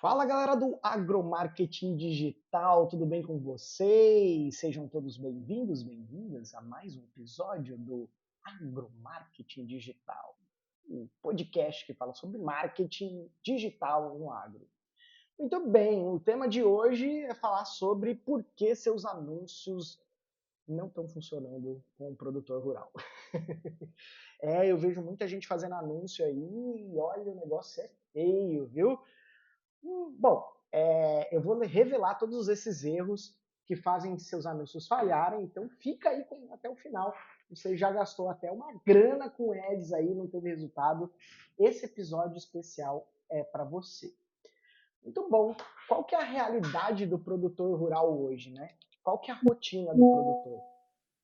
Fala galera do Agromarketing Digital, tudo bem com vocês? Sejam todos bem-vindos, bem-vindas a mais um episódio do Agromarketing Digital, o podcast que fala sobre marketing digital no agro. Muito bem, o tema de hoje é falar sobre por que seus anúncios não estão funcionando com o produtor rural. Eu vejo muita gente fazendo anúncio aí e olha, o negócio é feio, viu? Bom, eu vou revelar todos esses erros que fazem seus anúncios falharem, então fica aí até o final. Você já gastou até uma grana com ads aí, não teve resultado. Esse episódio especial é para você. Muito bom. Qual que é a realidade do produtor rural hoje, né? Qual que é a rotina do produtor?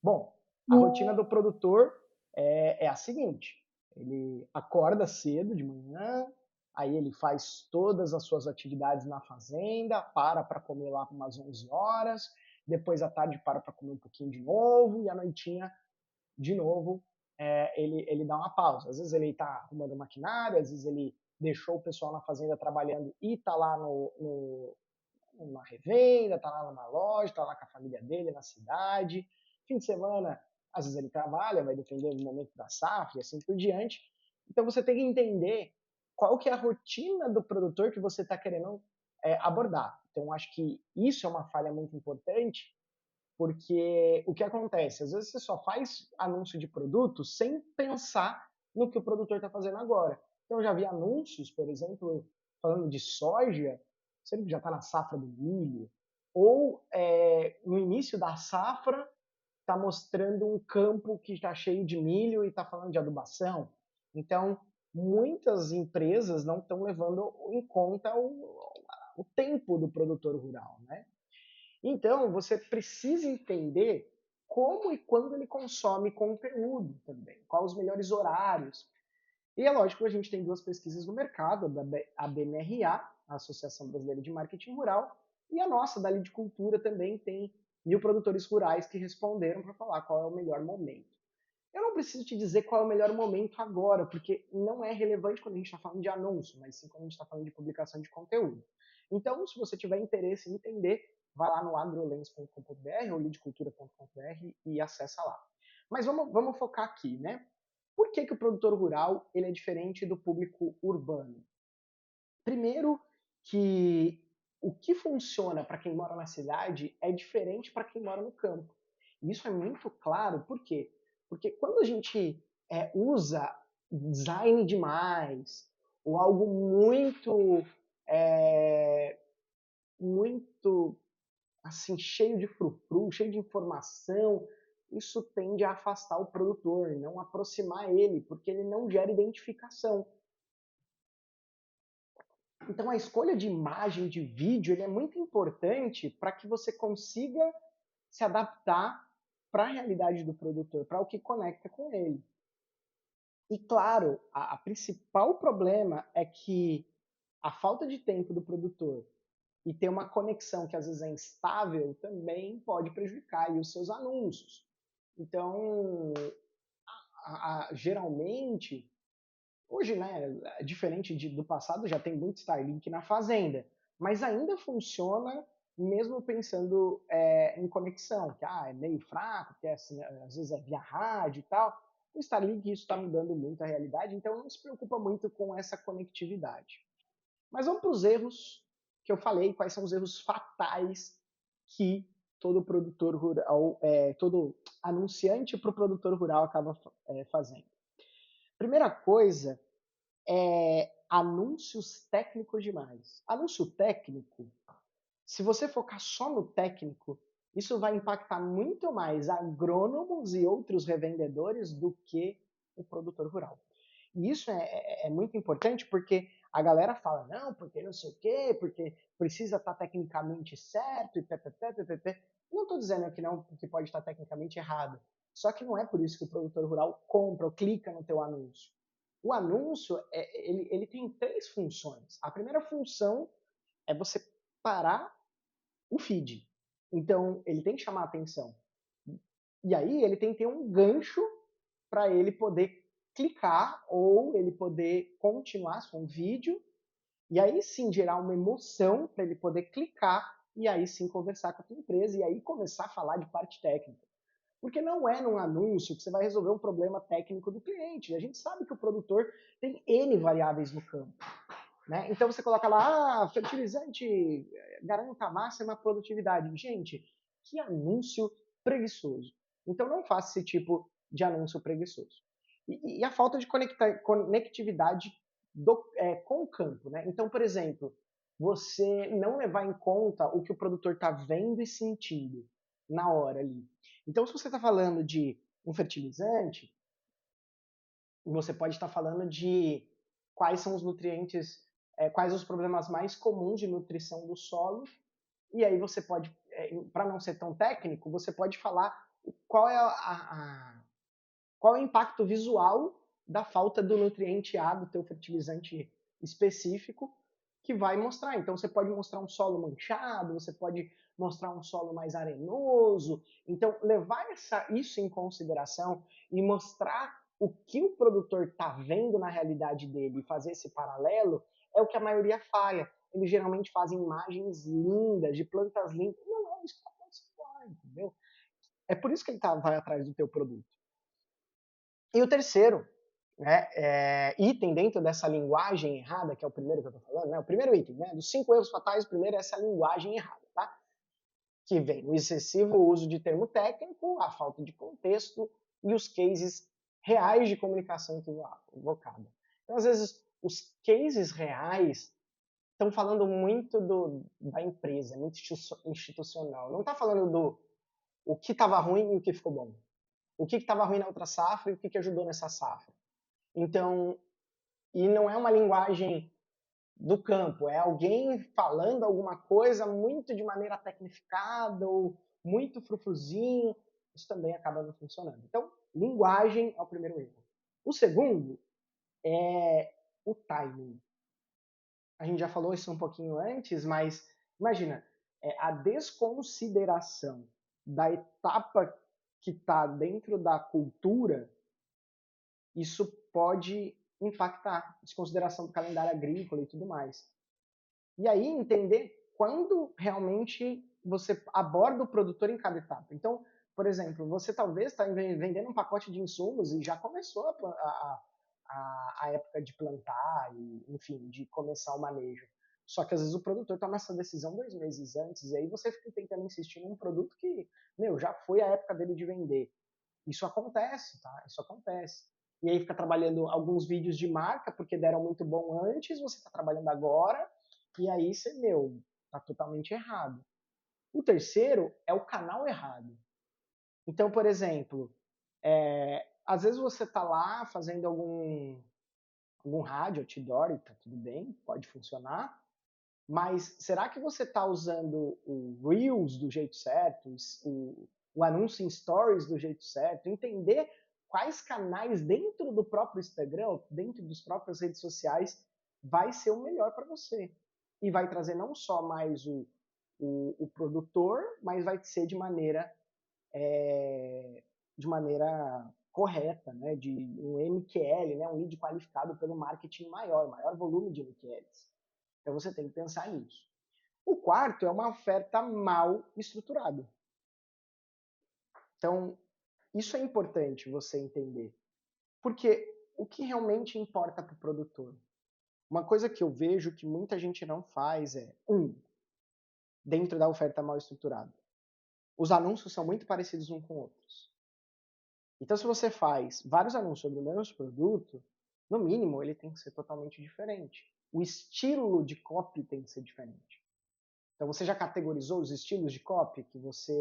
Bom, a rotina do produtor é a seguinte: ele acorda cedo de manhã, aí ele faz todas as suas atividades na fazenda, para comer lá por umas 11 horas, depois à tarde para comer um pouquinho de novo, e à noitinha, de novo, ele dá uma pausa. Às vezes ele está arrumando maquinário, às vezes ele deixou o pessoal na fazenda trabalhando e está lá numa revenda, tá lá numa loja, tá lá com a família dele na cidade. Fim de semana, às vezes ele trabalha, vai depender do momento da safra e assim por diante. Então você tem que entender qual que é a rotina do produtor que você está querendo abordar. Então acho que isso é uma falha muito importante, porque o que acontece? Às vezes você só faz anúncio de produto sem pensar no que o produtor está fazendo agora. Então eu já vi anúncios, por exemplo, falando de soja, sempre que já está na safra do milho, ou no início da safra está mostrando um campo que está cheio de milho e está falando de adubação. Então, muitas empresas não estão levando em conta o tempo do produtor rural, né? Então, você precisa entender como e quando ele consome conteúdo também, quais os melhores horários. E é lógico que a gente tem duas pesquisas no mercado, a BMRA, a Associação Brasileira de Marketing Rural, e a nossa, da Lidicultura, também tem 1.000 produtores rurais que responderam para falar qual é o melhor momento. Eu não preciso te dizer qual é o melhor momento agora, porque não é relevante quando a gente está falando de anúncio, mas sim quando a gente está falando de publicação de conteúdo. Então, se você tiver interesse em entender, vai lá no agrolens.com.br ou lidcultura.com.br e acessa lá. Mas vamos focar aqui, né? Por que o produtor rural ele é diferente do público urbano? Primeiro, que o que funciona para quem mora na cidade é diferente para quem mora no campo. E isso é muito claro, por quê? Porque quando a gente usa design demais, ou algo é, muito assim, cheio de frufru, cheio de informação, isso tende a afastar o produtor, não aproximar ele, porque ele não gera identificação. Então a escolha de imagem, de vídeo, ele é muito importante para que você consiga se adaptar para a realidade do produtor, para o que conecta com ele. E claro, a principal problema é que a falta de tempo do produtor e ter uma conexão que às vezes é instável também pode prejudicar aí os seus anúncios. Então, geralmente, hoje, né, diferente do passado, já tem muito Starlink na fazenda, mas ainda funciona mesmo pensando em conexão, que é meio fraco, que assim, às vezes é via rádio e tal. O Starlink, isso está mudando muito a realidade, então não se preocupa muito com essa conectividade. Mas vamos para os erros que eu falei, quais são os erros fatais que todo produtor rural, todo anunciante para o produtor rural acaba fazendo. Primeira coisa é anúncios técnicos demais. Anúncio técnico, se você focar só no técnico, isso vai impactar muito mais agrônomos e outros revendedores do que o produtor rural. E isso é muito importante porque a galera fala, não, porque não sei o quê, porque precisa estar tecnicamente certo, e ppp. Não estou dizendo que não, que pode estar tecnicamente errado. Só que não é por isso que o produtor rural compra ou clica no teu anúncio. O anúncio, ele tem três funções. A primeira função é você parar o feed. Então, ele tem que chamar a atenção. E aí, ele tem que ter um gancho para ele poder clicar ou ele poder continuar, se for um vídeo, E aí sim gerar uma emoção para ele poder clicar e aí sim conversar com a tua empresa e aí começar a falar de parte técnica. Porque não é num anúncio que você vai resolver um problema técnico do cliente. A gente sabe que o produtor tem N variáveis no campo. Né? Então você coloca lá, fertilizante garanta máxima produtividade. Gente, que anúncio preguiçoso. Então não faça esse tipo de anúncio preguiçoso. E a falta de conectividade com o campo. Né? Então, por exemplo, você não levar em conta o que o produtor está vendo e sentindo na hora ali. Então, se você está falando de um fertilizante, você pode estar falando de quais são os nutrientes, quais os problemas mais comuns de nutrição do solo, e aí você pode, para não ser tão técnico, você pode falar qual é qual é o impacto visual da falta do nutriente A do teu fertilizante específico que vai mostrar. Então você pode mostrar um solo manchado, você pode mostrar um solo mais arenoso. Então levar isso em consideração e mostrar o que o produtor está vendo na realidade dele e fazer esse paralelo é o que a maioria falha. Eles geralmente fazem imagens lindas, de plantas lindas. Não, isso está acontecendo lá, entendeu? É por isso que ele vai atrás do teu produto. E o terceiro, né, item dentro dessa linguagem errada, que é o primeiro que eu estou falando, né, o primeiro item, né, dos 5 erros fatais, o primeiro é essa linguagem errada, tá? Que vem o excessivo uso de termo técnico, a falta de contexto e os cases reais de comunicação equivocada. Então, às vezes, os cases reais estão falando muito da empresa, muito institucional. Não está falando do o que estava ruim e o que ficou bom. O que estava ruim na outra safra e o que ajudou nessa safra. Então, e não é uma linguagem do campo, é alguém falando alguma coisa muito de maneira tecnificada ou muito frufruzinho, isso também acaba não funcionando. Então, linguagem é o primeiro erro. O segundo é o timing. A gente já falou isso um pouquinho antes, mas imagina, a desconsideração da etapa que está dentro da cultura, isso pode impactar, desconsideração do calendário agrícola e tudo mais. E aí entender quando realmente você aborda o produtor em cada etapa. Então, por exemplo, você talvez está vendendo um pacote de insumos e já começou a época de plantar e, enfim, de começar o manejo. Só que às vezes o produtor toma essa decisão 2 meses antes e aí você fica tentando insistir num produto que, meu, já foi a época dele de vender. Isso acontece, tá? Isso acontece. E aí fica trabalhando alguns vídeos de marca porque deram muito bom antes, você está trabalhando agora, e aí você, meu, tá totalmente errado. O terceiro é o canal errado. Então, por exemplo, às vezes você tá lá fazendo algum rádio, outdoor, e tá tudo bem, pode funcionar, mas será que você está usando o Reels do jeito certo, o anúncio em Stories do jeito certo? Entender quais canais dentro do próprio Instagram, dentro das próprias redes sociais, vai ser o melhor para você. E vai trazer não só mais o produtor, mas vai ser de maneira correta, né? De um MQL, né? Um lead qualificado pelo marketing maior volume de MQLs. Então você tem que pensar nisso. O quarto é uma oferta mal estruturada. Então, isso é importante você entender. Porque o que realmente importa para o produtor? Uma coisa que eu vejo que muita gente não faz é, dentro da oferta mal estruturada, os anúncios são muito parecidos uns com outros. Então, se você faz vários anúncios sobre o mesmo produto, no mínimo ele tem que ser totalmente diferente. O estilo de copy tem que ser diferente. Então você já categorizou os estilos de copy que você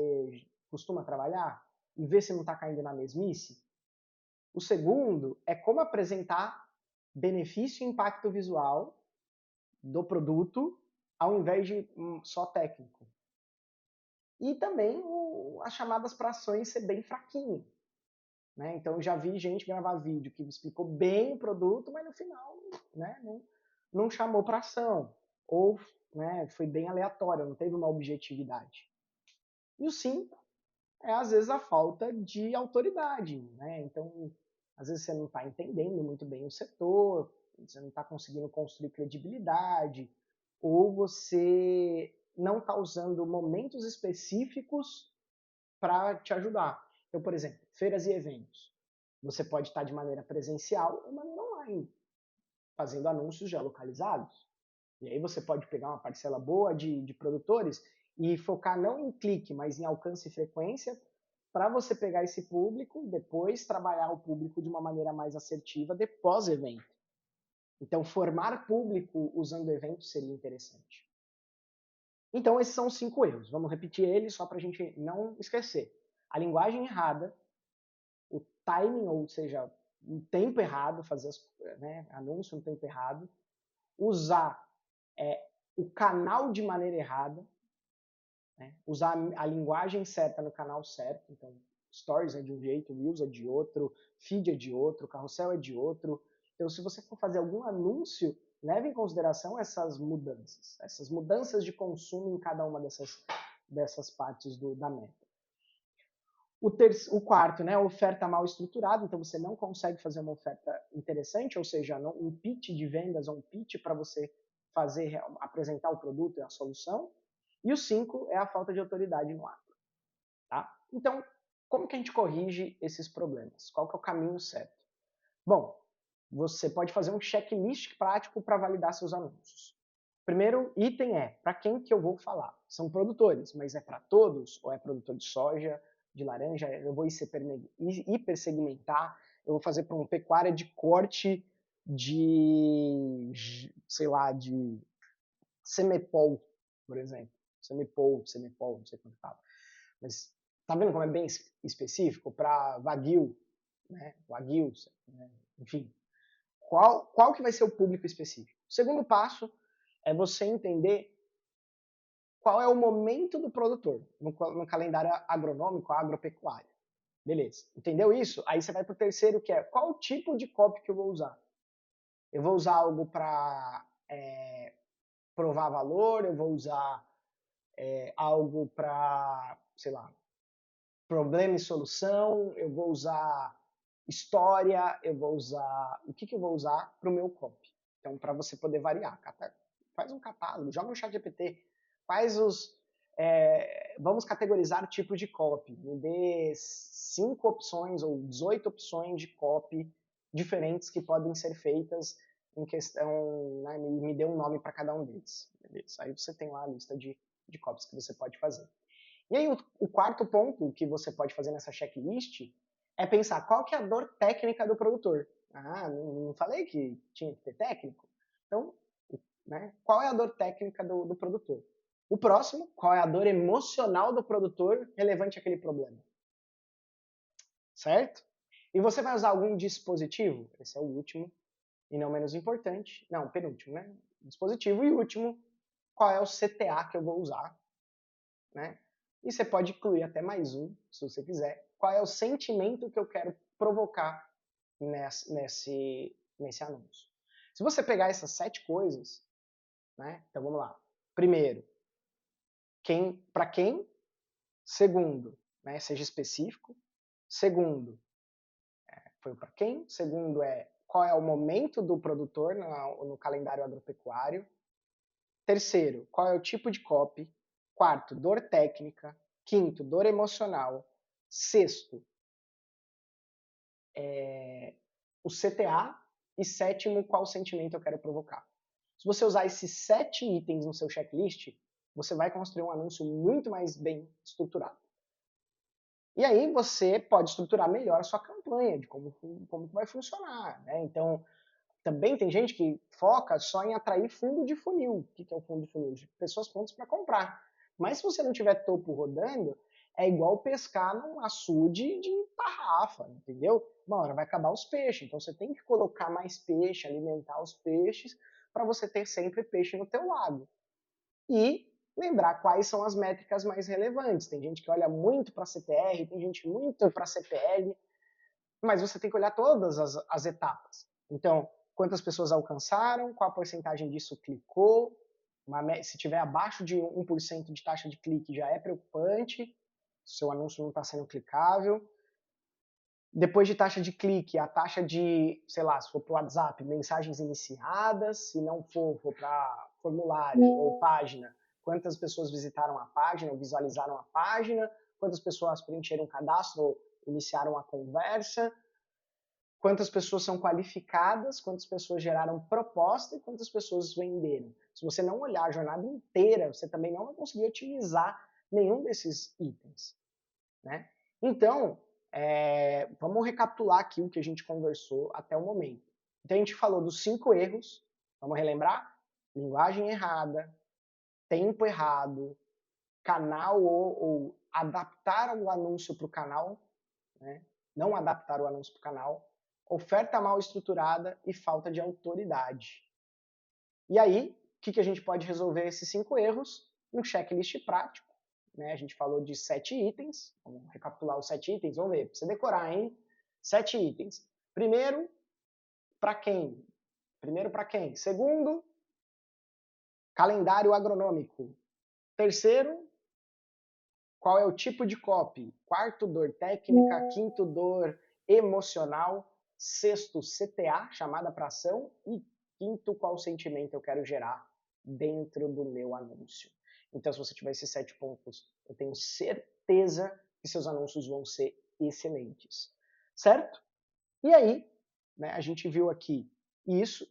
costuma trabalhar e vê se não está caindo na mesmice? O segundo é como apresentar benefício e impacto visual do produto ao invés de só técnico. E também as chamadas para ações ser bem fraquinho. Né? Então eu já vi gente gravar vídeo que explicou bem o produto, mas no final, né, não chamou para ação. Ou, né, foi bem aleatório, não teve uma objetividade. E o 5 é, às vezes, a falta de autoridade. Né? Então, às vezes você não está entendendo muito bem o setor, você não está conseguindo construir credibilidade, ou você não está usando momentos específicos para te ajudar. Então, por exemplo, feiras e eventos. Você pode estar de maneira presencial ou maneira online, fazendo anúncios geolocalizados. E aí você pode pegar uma parcela boa de produtores e focar não em clique, mas em alcance e frequência, para você pegar esse público e depois trabalhar o público de uma maneira mais assertiva depois do evento. Então, formar público usando eventos seria interessante. Então, esses são os 5 erros. Vamos repetir eles só para a gente não esquecer. A linguagem errada, o timing, ou seja, o tempo errado, fazer anúncio no tempo errado, usar o canal de maneira errada, usar a linguagem certa no canal certo. Então, Stories é de um jeito, Reels é de outro, Feed é de outro, Carrossel é de outro. Então, se você for fazer algum anúncio, leve em consideração essas mudanças de consumo em cada uma dessas partes da meta. O quarto, oferta mal estruturada, então você não consegue fazer uma oferta interessante, ou seja, um pitch de vendas ou um pitch para você apresentar o produto e a solução. E o 5 é a falta de autoridade no ato. Tá? Então, como que a gente corrige esses problemas? Qual que é o caminho certo? Bom, você pode fazer um checklist prático para validar seus anúncios. Primeiro item é, para quem que eu vou falar? São produtores, mas é para todos? Ou é produtor de soja, de laranja? Eu vou hipersegmentar, eu vou fazer para um pecuária de corte de, sei lá, de semepol, por exemplo. Semepol, não sei quanto fala. Mas tá vendo como é bem específico? Para Wagyu, Wagyu, enfim. Qual que vai ser o público específico? O segundo passo é você entender qual é o momento do produtor no calendário agronômico, agropecuário. Beleza. Entendeu isso? Aí você vai para o terceiro, que é qual o tipo de copy que eu vou usar? Eu vou usar algo para provar valor, eu vou usar algo para, sei lá, problema e solução, eu vou usar história, eu vou usar... O que eu vou usar para o meu copy? Então, para você poder variar. Faz um catálogo, joga no ChatGPT, faz os... vamos categorizar tipos de copy. Me dê 5 opções ou 18 opções de copy diferentes que podem ser feitas em questão... Né, me dê um nome para cada um deles. Beleza. Aí você tem lá a lista de copies que você pode fazer. E aí o quarto ponto que você pode fazer nessa checklist é pensar qual que é a dor técnica do produtor. Ah, não falei que tinha que ter técnico? Então, qual é a dor técnica do produtor? O próximo, qual é a dor emocional do produtor relevante àquele problema? Certo? E você vai usar algum dispositivo? Esse é o último e não menos importante. Não, penúltimo, né? Dispositivo. E último, qual é o CTA que eu vou usar? Né? E você pode incluir até mais um, se você quiser. Qual é o sentimento que eu quero provocar nesse anúncio? Se você pegar essas 7 coisas, então vamos lá. Primeiro, para quem? Segundo, seja específico. Segundo, foi para quem? Segundo qual é o momento do produtor no calendário agropecuário. Terceiro, qual é o tipo de copy. Quarto, dor técnica. Quinto, dor emocional. Sexto, o CTA. E sétimo, qual sentimento eu quero provocar. Se você usar esses 7 itens no seu checklist, você vai construir um anúncio muito mais bem estruturado. E aí você pode estruturar melhor a sua campanha, de como vai funcionar. Então, também tem gente que foca só em atrair fundo de funil. O que é o fundo de funil? De pessoas prontas para comprar. Mas se você não tiver topo rodando, é igual pescar num açude de tarrafa, entendeu? Uma hora vai acabar os peixes, então você tem que colocar mais peixe, alimentar os peixes, para você ter sempre peixe no teu lago. E lembrar quais são as métricas mais relevantes. Tem gente que olha muito para CTR, tem gente muito para CPL, mas você tem que olhar todas as etapas. Então, quantas pessoas alcançaram, qual a porcentagem disso clicou, se tiver abaixo de 1% de taxa de clique já é preocupante, seu anúncio não está sendo clicável. Depois de taxa de clique, a taxa de, sei lá, se for para o WhatsApp, mensagens iniciadas, se não for para formulário ou página, quantas pessoas visitaram a página ou visualizaram a página, quantas pessoas preencheram o cadastro ou iniciaram a conversa, quantas pessoas são qualificadas, quantas pessoas geraram proposta e quantas pessoas venderam. Se você não olhar a jornada inteira, você também não vai conseguir otimizar nenhum desses itens, né? Então, vamos recapitular aqui o que a gente conversou até o momento. Então, a gente falou dos 5 erros, vamos relembrar? Linguagem errada, tempo errado, canal ou adaptar o anúncio para o canal, né? Não adaptar o anúncio para o canal, oferta mal estruturada e falta de autoridade. E aí, o que a gente pode resolver esses 5 erros? Um checklist prático. Né? A gente falou de 7 itens. Vamos recapitular os 7 itens. Vamos ver, para você decorar, hein? 7 itens. Primeiro, para quem? Segundo, calendário agronômico. Terceiro, qual é o tipo de copy? Quarto, dor técnica. Quinto, dor emocional. Sexto, CTA, chamada para ação. E quinto, qual sentimento eu quero gerar dentro do meu anúncio. Então, se você tiver esses 7 pontos, eu tenho certeza que seus anúncios vão ser excelentes. Certo? E aí, né, a gente viu aqui isso.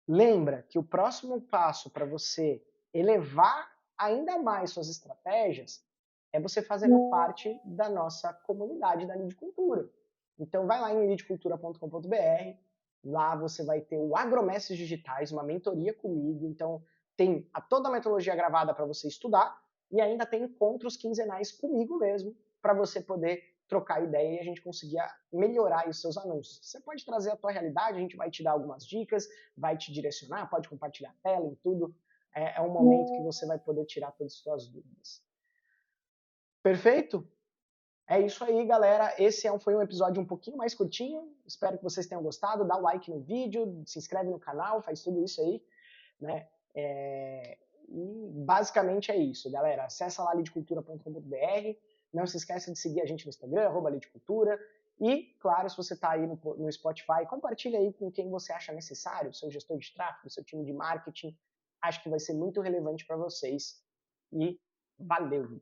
Lembra que o próximo passo para você elevar ainda mais suas estratégias é você fazendo parte da nossa comunidade da Lidcultura. Então vai lá em lidcultura.com.br, lá você vai ter o Agromestres Digitais, uma mentoria comigo, então tem toda a metodologia gravada para você estudar e ainda tem encontros quinzenais comigo mesmo, para você poder trocar ideia e a gente conseguir melhorar os seus anúncios. Você pode trazer a tua realidade, a gente vai te dar algumas dicas, vai te direcionar, pode compartilhar a tela e tudo. É um momento que você vai poder tirar todas as suas dúvidas. Perfeito? É isso aí, galera. Esse foi um episódio um pouquinho mais curtinho. Espero que vocês tenham gostado. Dá o like no vídeo, se inscreve no canal, faz tudo isso aí, né? E basicamente é isso, galera. Acessa lá lidcultura.com.br. Não se esqueça de seguir a gente no Instagram, @lidcultura. E, claro, se você está aí no Spotify, compartilha aí com quem você acha necessário, seu gestor de tráfego, seu time de marketing. Acho que vai ser muito relevante para vocês. E valeu!